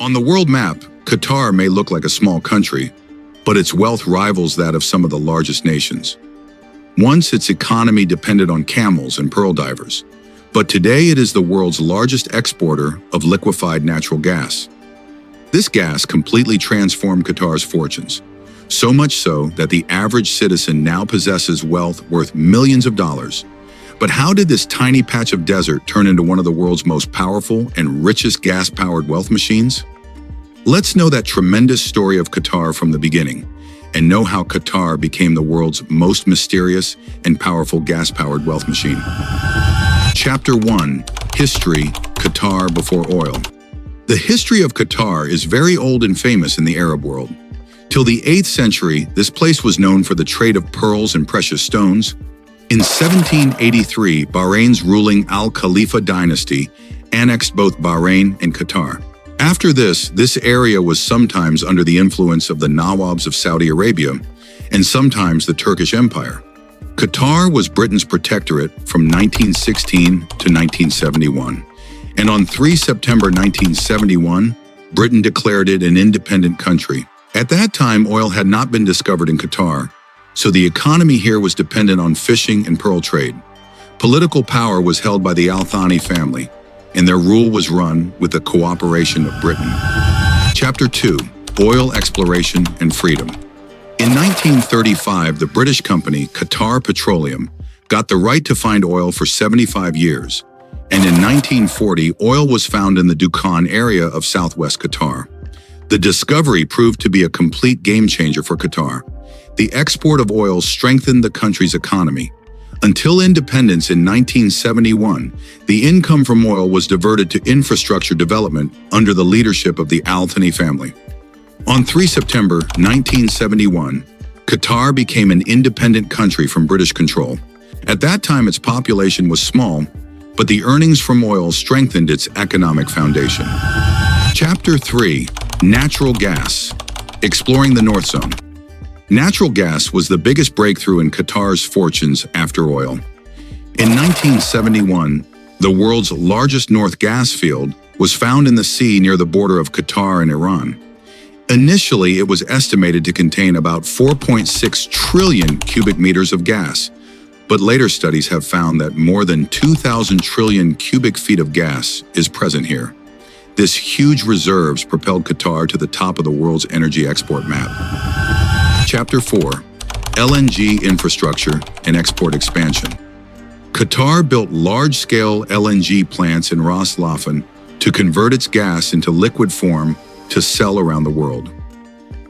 On the world map, Qatar may look like a small country, but its wealth rivals that of some of the largest nations. Once its economy depended on camels and pearl divers, but today it is the world's largest exporter of liquefied natural gas. This gas completely transformed Qatar's fortunes, so much so that the average citizen now possesses wealth worth millions of dollars. But how did this tiny patch of desert turn into one of the world's most powerful and richest gas-powered wealth machines? Let's know that tremendous story of Qatar from the beginning, and know how Qatar became the world's most mysterious and powerful gas-powered wealth machine. Chapter 1. History: Qatar before oil. The history of Qatar is very old and famous in the Arab world. Till the 8th century, this place was known for the trade of pearls and precious stones. In 1783, Bahrain's ruling Al Khalifa dynasty annexed both Bahrain and Qatar. After this area was sometimes under the influence of the Nawabs of Saudi Arabia and sometimes the Turkish Empire. Qatar was Britain's protectorate from 1916 to 1971, and on 3 September 1971, Britain declared it an independent country. At that time, oil had not been discovered in Qatar, so the economy here was dependent on fishing and pearl trade. Political power was held by the Al Thani family, and their rule was run with the cooperation of Britain. Chapter 2. Oil Exploration and Freedom. In 1935, the British company Qatar Petroleum got the right to find oil for 75 years, and in 1940, oil was found in the Dukhan area of southwest Qatar. The discovery proved to be a complete game-changer for Qatar. The export of oil strengthened the country's economy. Until independence in 1971, the income from oil was diverted to infrastructure development under the leadership of the Al Thani family. On 3 September 1971, Qatar became an independent country from British control. At that time, its population was small, but the earnings from oil strengthened its economic foundation. Chapter 3. Natural gas. Exploring the North Zone. Natural gas was the biggest breakthrough in Qatar's fortunes after oil. In 1971, the world's largest North gas field was found in the sea near the border of Qatar and Iran. Initially, it was estimated to contain about 4.6 trillion cubic meters of gas, but later studies have found that more than 2,000 trillion cubic feet of gas is present here. This huge reserves propelled Qatar to the top of the world's energy export map. Chapter 4. LNG Infrastructure and Export Expansion. Qatar built large-scale LNG plants in Ras Laffan to convert its gas into liquid form to sell around the world.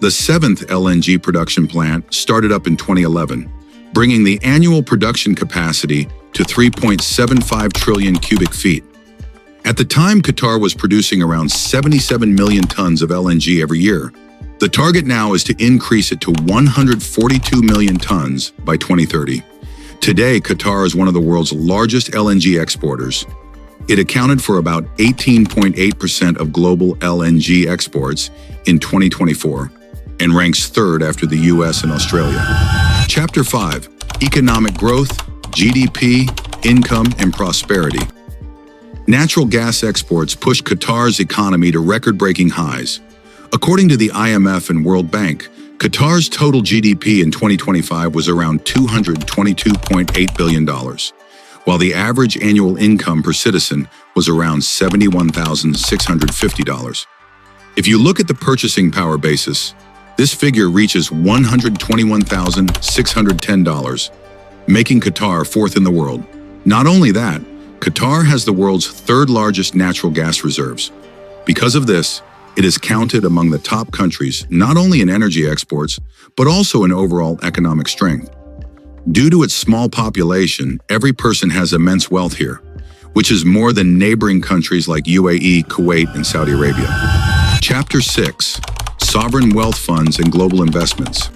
The 7th LNG production plant started up in 2011, bringing the annual production capacity to 3.75 trillion cubic feet. At the time, Qatar was producing around 77 million tons of LNG every year. The target now is to increase it to 142 million tons by 2030. Today, Qatar is one of the world's largest LNG exporters. It accounted for about 18.8% of global LNG exports in 2024 and ranks third after the US and Australia. Chapter 5. Economic Growth, GDP, Income, and Prosperity. Natural gas exports pushed Qatar's economy to record-breaking highs. According to the IMF and World Bank, Qatar's total GDP in 2025 was around $222.8 billion, while the average annual income per citizen was around $71,650. If you look at the purchasing power basis, this figure reaches $121,610, making Qatar fourth in the world. Not only that, Qatar has the world's third largest natural gas reserves. Because of this, it is counted among the top countries not only in energy exports, but also in overall economic strength. Due to its small population, every person has immense wealth here, which is more than neighboring countries like UAE, Kuwait, and Saudi Arabia. Chapter 6. Sovereign Wealth Funds and Global Investments.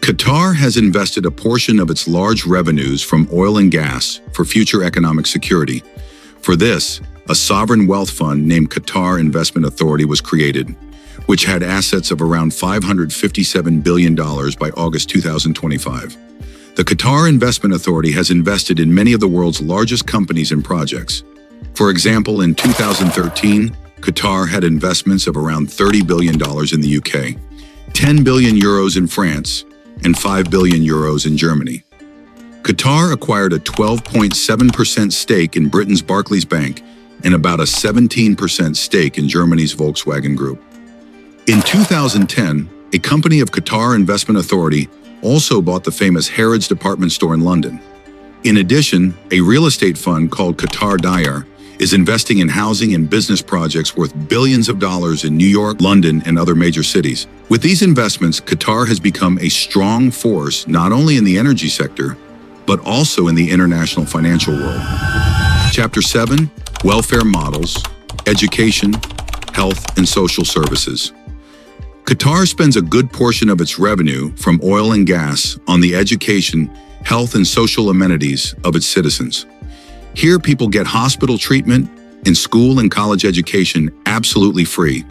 Qatar has invested a portion of its large revenues from oil and gas for future economic security. For this, a sovereign wealth fund named Qatar Investment Authority was created, which had assets of around $557 billion by August 2025. The Qatar Investment Authority has invested in many of the world's largest companies and projects. For example, in 2013, Qatar had investments of around $30 billion in the UK, 10 billion euros in France, and 5 billion euros in Germany. Qatar acquired a 12.7% stake in Britain's Barclays Bank and about a 17% stake in Germany's Volkswagen Group. In 2010, a company of Qatar Investment Authority also bought the famous Harrods department store in London. In addition, a real estate fund called Qatar Dyer is investing in housing and business projects worth billions of dollars in New York, London, and other major cities. With these investments, Qatar has become a strong force not only in the energy sector, but also in the international financial world. Chapter 7, Welfare Models, Education, Health, and Social Services. Qatar spends a good portion of its revenue from oil and gas on the education, health, and social amenities of its citizens. Here, people get hospital treatment and school and college education absolutely free.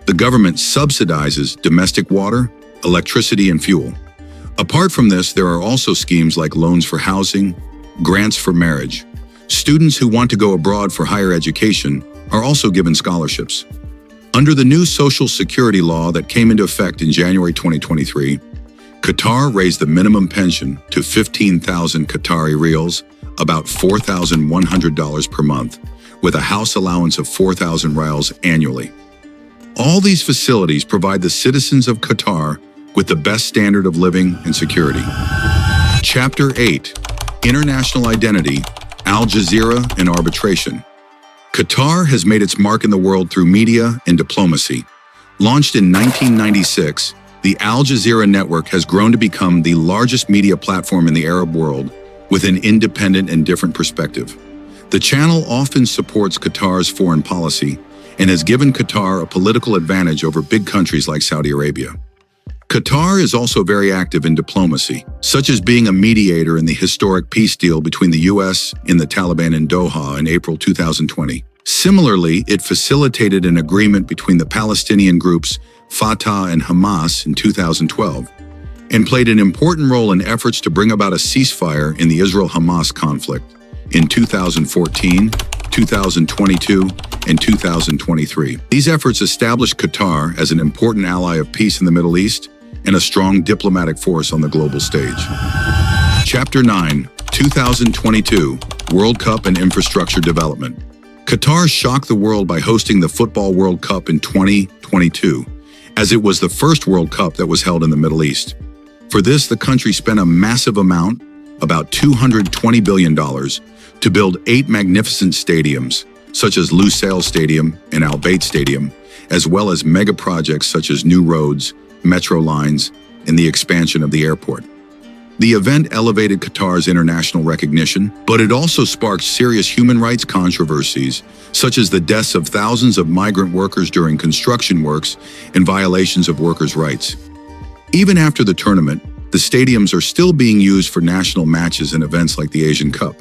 The government subsidizes domestic water, electricity, and fuel. Apart from this, there are also schemes like loans for housing, grants for marriage. Students who want to go abroad for higher education are also given scholarships. Under the new Social Security law that came into effect in January 2023, Qatar raised the minimum pension to 15,000 Qatari riyals, about $4,100 per month, with a house allowance of 4,000 riyals annually. All these facilities provide the citizens of Qatar with the best standard of living and security. Chapter 8, International Identity, Al Jazeera and Arbitration. Qatar has made its mark in the world through media and diplomacy. Launched in 1996, the Al Jazeera network has grown to become the largest media platform in the Arab world with an independent and different perspective. The channel often supports Qatar's foreign policy and has given Qatar a political advantage over big countries like Saudi Arabia. Qatar is also very active in diplomacy, such as being a mediator in the historic peace deal between the US and the Taliban in Doha in April 2020. Similarly, it facilitated an agreement between the Palestinian groups Fatah and Hamas in 2012, and played an important role in efforts to bring about a ceasefire in the Israel-Hamas conflict in 2014, 2022, and 2023. These efforts established Qatar as an important ally of peace in the Middle East and a strong diplomatic force on the global stage. Chapter 9, 2022, World Cup and Infrastructure Development. Qatar shocked the world by hosting the Football World Cup in 2022, as it was the first World Cup that was held in the Middle East. For this, the country spent a massive amount, about $220 billion, to build 8 magnificent stadiums, such as Lusail Stadium and Al Bayt Stadium, as well as mega projects such as new roads, metro lines, and the expansion of the airport. The event elevated Qatar's international recognition, but it also sparked serious human rights controversies, such as the deaths of thousands of migrant workers during construction works and violations of workers' rights. Even after the tournament, the stadiums are still being used for national matches and events like the Asian Cup.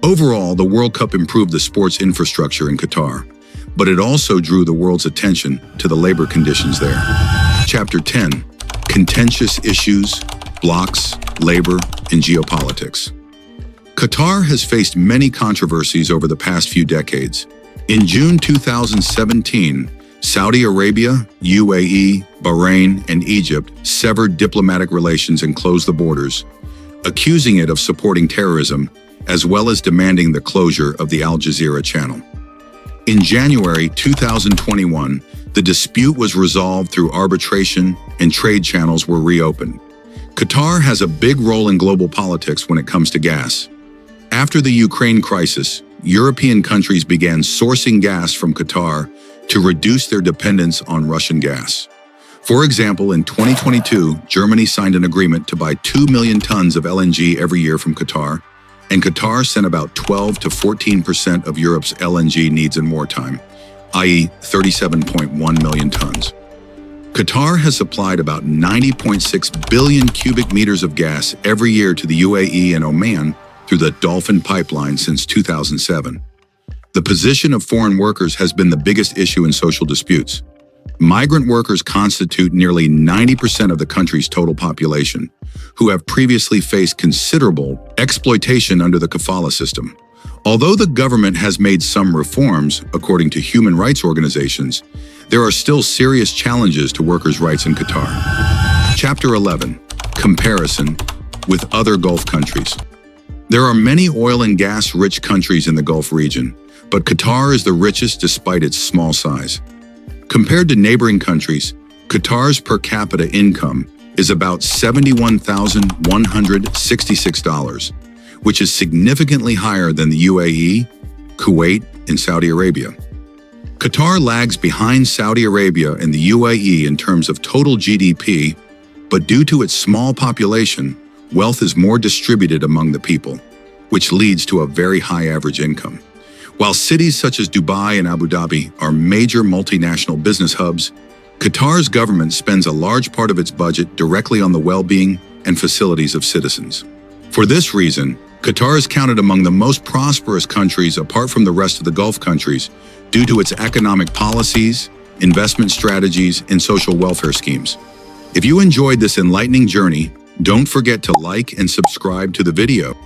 Overall, the World Cup improved the sports infrastructure in Qatar, but it also drew the world's attention to the labor conditions there. Chapter 10, Contentious Issues, Blocks, Labor, and Geopolitics. Qatar has faced many controversies over the past few decades. In June 2017, Saudi Arabia, UAE, Bahrain, and Egypt severed diplomatic relations and closed the borders, accusing it of supporting terrorism, as well as demanding the closure of the Al Jazeera channel. In January 2021, the dispute was resolved through arbitration and trade channels were reopened. Qatar has a big role in global politics when it comes to gas. After the Ukraine crisis, European countries began sourcing gas from Qatar to reduce their dependence on Russian gas. For example, in 2022, Germany signed an agreement to buy 2 million tons of LNG every year from Qatar, and Qatar sent about 12 to 14% of Europe's LNG needs in wartime, i.e. 37.1 million tons. Qatar has supplied about 90.6 billion cubic meters of gas every year to the UAE and Oman through the Dolphin pipeline since 2007. The position of foreign workers has been the biggest issue in social disputes. Migrant workers constitute nearly 90% of the country's total population, who have previously faced considerable exploitation under the kafala system. Although the government has made some reforms, according to human rights organizations, there are still serious challenges to workers' rights in Qatar. Chapter 11. Comparison with other Gulf countries. There are many oil and gas-rich countries in the Gulf region, but Qatar is the richest despite its small size. Compared to neighboring countries, Qatar's per capita income is about $71,166, which is significantly higher than the UAE, Kuwait, and Saudi Arabia. Qatar lags behind Saudi Arabia and the UAE in terms of total GDP, but due to its small population, wealth is more distributed among the people, which leads to a very high average income. While cities such as Dubai and Abu Dhabi are major multinational business hubs, Qatar's government spends a large part of its budget directly on the well-being and facilities of citizens. For this reason, Qatar is counted among the most prosperous countries apart from the rest of the Gulf countries due to its economic policies, investment strategies, and social welfare schemes. If you enjoyed this enlightening journey, don't forget to like and subscribe to the video.